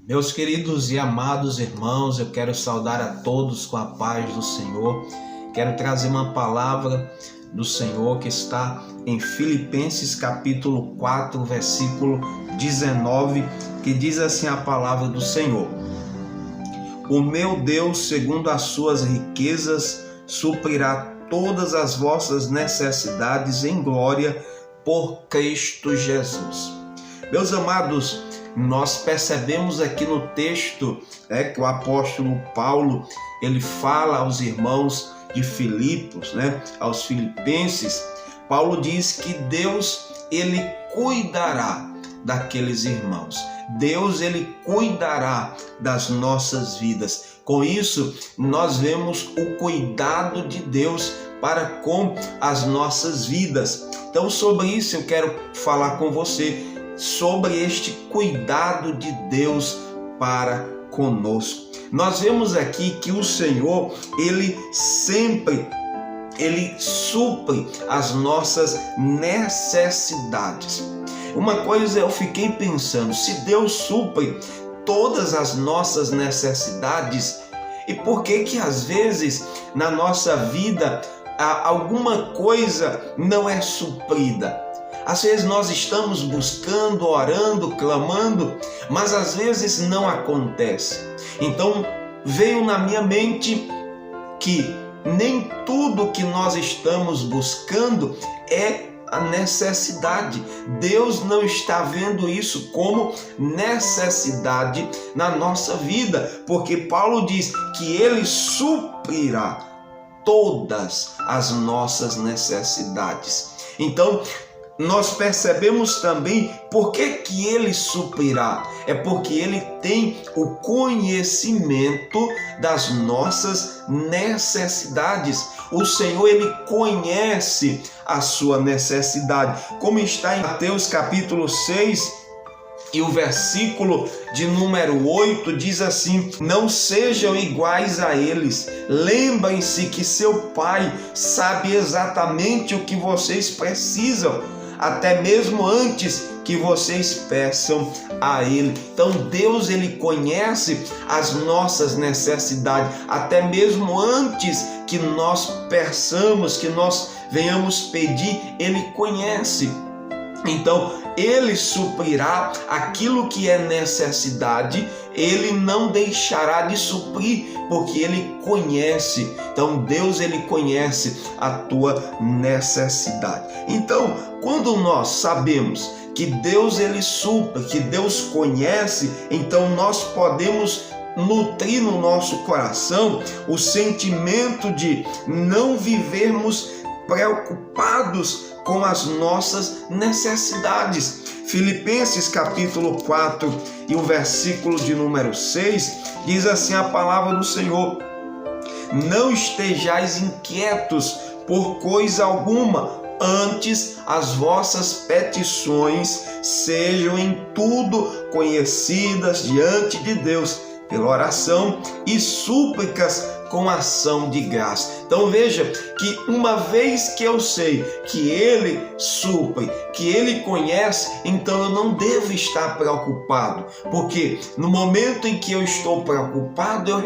Meus queridos e amados irmãos, eu quero saudar a todos com a paz do Senhor. Quero trazer uma palavra do Senhor que está em Filipenses capítulo 4, versículo 19, que diz assim a palavra do Senhor: O meu Deus, segundo as suas riquezas, suprirá todas as vossas necessidades em glória por Cristo Jesus. Meus amados, nós percebemos aqui no texto que o apóstolo Paulo ele fala aos irmãos de Filipos, aos filipenses. Paulo diz que Deus ele cuidará daqueles irmãos. Deus ele cuidará das nossas vidas. Com isso, nós vemos o cuidado de Deus para com as nossas vidas. Então, sobre isso eu quero falar com você, sobre este cuidado de Deus para conosco. Nós vemos aqui que o Senhor, ele supre as nossas necessidades. Uma coisa eu fiquei pensando, se Deus supre todas as nossas necessidades, e por que às vezes na nossa vida alguma coisa não é suprida? Às vezes nós estamos buscando, orando, clamando, mas às vezes não acontece. Então veio na minha mente que nem tudo que nós estamos buscando é a necessidade. Deus não está vendo isso como necessidade na nossa vida, porque Paulo diz que Ele suprirá todas as nossas necessidades. Então, nós percebemos também por que Ele suprirá. É porque Ele tem o conhecimento das nossas necessidades. O Senhor, Ele conhece a sua necessidade. Como está em Mateus capítulo 6, e o versículo de número 8 diz assim: Não sejam iguais a eles. Lembrem-se que seu Pai sabe exatamente o que vocês precisam, até mesmo antes que vocês peçam a Ele. Então Deus ele conhece as nossas necessidades, até mesmo antes que nós peçamos, que nós venhamos pedir, Ele conhece. Então Ele suprirá aquilo que é necessidade, Ele não deixará de suprir, porque Ele conhece. Então Deus ele conhece a tua necessidade. Então, quando nós sabemos que Deus ele supre, que Deus conhece, então nós podemos nutrir no nosso coração o sentimento de não vivermos preocupados com as nossas necessidades. Filipenses capítulo 4 e o versículo de número 6 diz assim a palavra do Senhor: Não estejais inquietos por coisa alguma, antes as vossas petições sejam em tudo conhecidas diante de Deus, pela oração e súplicas com ação de graça. Então veja que uma vez que eu sei que Ele supre, que Ele conhece, então eu não devo estar preocupado, porque no momento em que eu estou preocupado, eu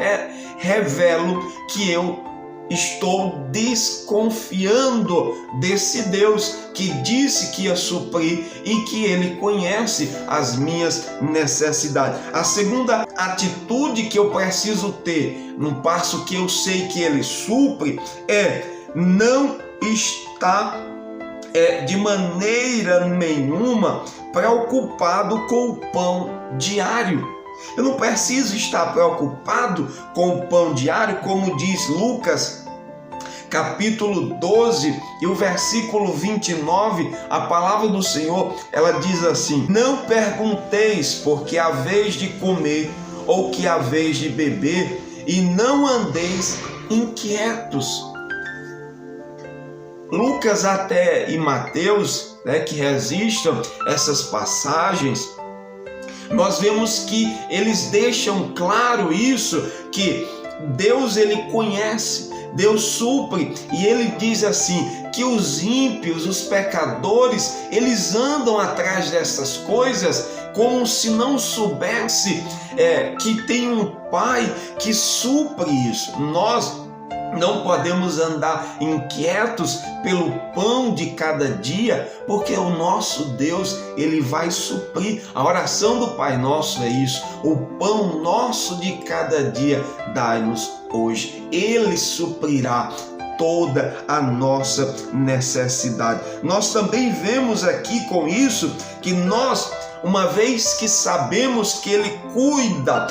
revelo que eu estou desconfiando desse Deus que disse que ia suprir e que Ele conhece as minhas necessidades. A segunda atitude que eu preciso ter, no passo que eu sei que Ele supre, é não estar de maneira nenhuma preocupado com o pão diário. Eu não preciso estar preocupado com o pão diário, como diz Lucas, capítulo 12 e o versículo 29, a palavra do Senhor, ela diz assim: Não pergunteis por que haveis de comer ou que haveis de beber, e não andeis inquietos. Lucas até e Mateus, que registram essas passagens, nós vemos que eles deixam claro isso, que Deus ele conhece, Deus supre, e ele diz assim, que os ímpios, os pecadores, eles andam atrás dessas coisas como se não soubesse que tem um Pai que supre isso. Nós não podemos andar inquietos pelo pão de cada dia, porque o nosso Deus, Ele vai suprir. A oração do Pai Nosso é isso: o pão nosso de cada dia dai-nos hoje. Ele suprirá toda a nossa necessidade. Nós também vemos aqui com isso que nós, uma vez que sabemos que Ele cuida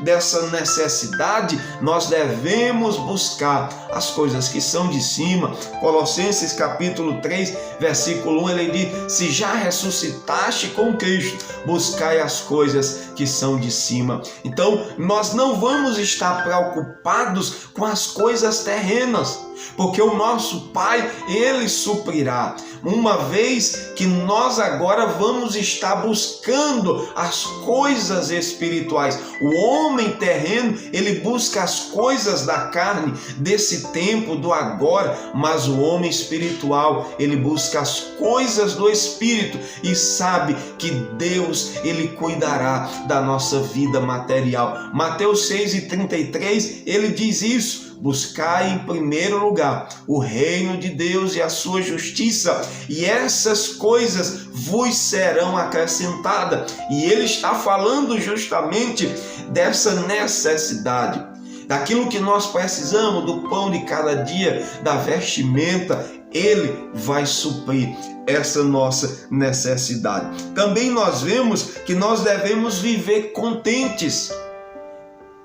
dessa necessidade, nós devemos buscar as coisas que são de cima. Colossenses capítulo 3, versículo 1, ele diz: se já ressuscitaste com Cristo, buscai as coisas que são de cima. Então, nós não vamos estar preocupados com as coisas terrenas, porque o nosso Pai, Ele suprirá. Uma vez que nós agora vamos estar buscando as coisas espirituais. O homem terreno, ele busca as coisas da carne, desse tempo, do agora, mas o homem espiritual, ele busca as coisas do Espírito e sabe que Deus, Ele cuidará da nossa vida material. Mateus 6,33, ele diz isso: buscai em primeiro lugar o reino de Deus e a sua justiça, e essas coisas vos serão acrescentadas. E ele está falando justamente dessa necessidade, daquilo que nós precisamos, do pão de cada dia, da vestimenta. Ele vai suprir essa nossa necessidade. Também nós vemos que nós devemos viver contentes.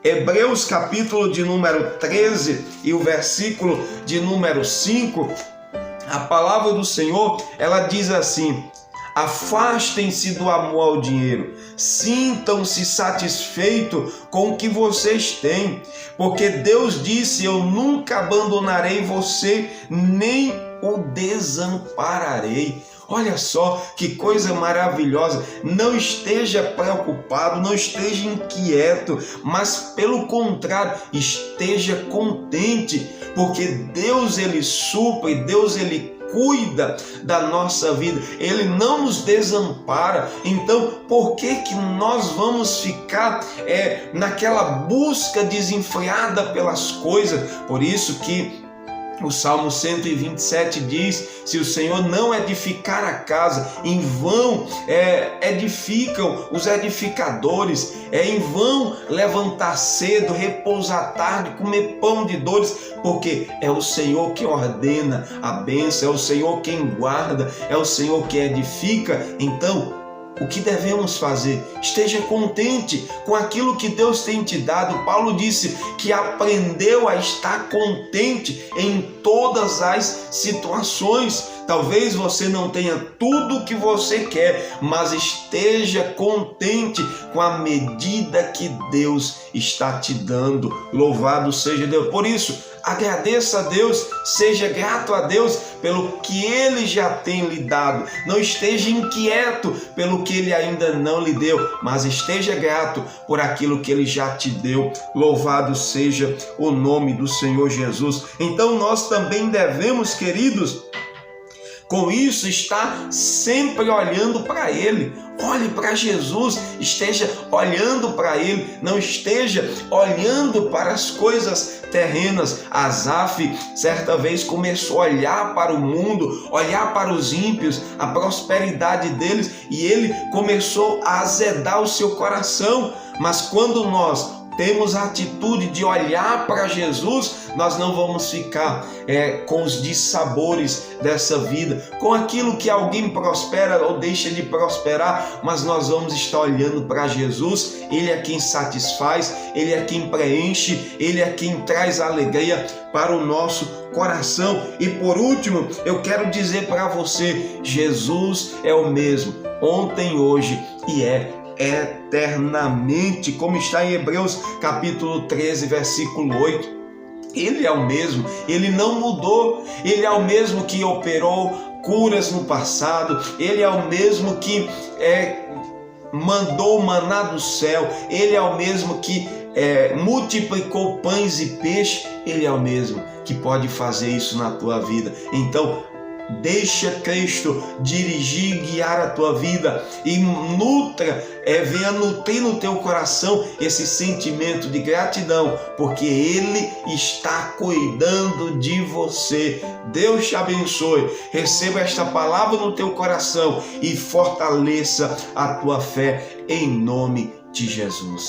Hebreus capítulo de número 13 e o versículo de número 5, a palavra do Senhor, ela diz assim: afastem-se do amor ao dinheiro, sintam-se satisfeitos com o que vocês têm, porque Deus disse: eu nunca abandonarei você, nem o desampararei. Olha só que coisa maravilhosa. Não esteja preocupado, não esteja inquieto, mas pelo contrário, esteja contente, porque Deus, Ele supre, Deus, Ele cuida da nossa vida, Ele não nos desampara. Então, por que nós vamos ficar naquela busca desenfreada pelas coisas? Por isso que o Salmo 127 diz: se o Senhor não edificar a casa, em vão edificam os edificadores. É em vão levantar cedo, repousar tarde, comer pão de dores, porque é o Senhor quem ordena a bênção, é o Senhor quem guarda, é o Senhor quem edifica. Então, o que devemos fazer? Esteja contente com aquilo que Deus tem te dado. Paulo disse que aprendeu a estar contente em todas as situações. Talvez você não tenha tudo o que você quer, mas esteja contente com a medida que Deus está te dando. Louvado seja Deus. Por isso, agradeça a Deus, seja grato a Deus pelo que Ele já tem lhe dado. Não esteja inquieto pelo que Ele ainda não lhe deu, mas esteja grato por aquilo que Ele já te deu. Louvado seja o nome do Senhor Jesus. Então nós também devemos, queridos, com isso, estar sempre olhando para Ele. Olhe para Jesus, esteja olhando para Ele, não esteja olhando para as coisas terrenas. Asaf, certa vez, começou a olhar para o mundo, olhar para os ímpios, a prosperidade deles, e ele começou a azedar o seu coração. Mas quando nós temos a atitude de olhar para Jesus, nós não vamos ficar com os dissabores dessa vida, com aquilo que alguém prospera ou deixa de prosperar, mas nós vamos estar olhando para Jesus. Ele é quem satisfaz, Ele é quem preenche, Ele é quem traz alegria para o nosso coração. E por último, eu quero dizer para você: Jesus é o mesmo ontem, hoje e eternamente, como está em Hebreus capítulo 13, versículo 8. Ele é o mesmo, Ele não mudou. Ele é o mesmo que operou curas no passado, Ele é o mesmo que mandou o maná do céu, Ele é o mesmo que multiplicou pães e peixes. Ele é o mesmo que pode fazer isso na tua vida. Então, Deixa Cristo dirigir e guiar a tua vida e venha nutrir no teu coração esse sentimento de gratidão, porque Ele está cuidando de você. Deus te abençoe. Receba esta palavra no teu coração e fortaleça a tua fé em nome de Jesus.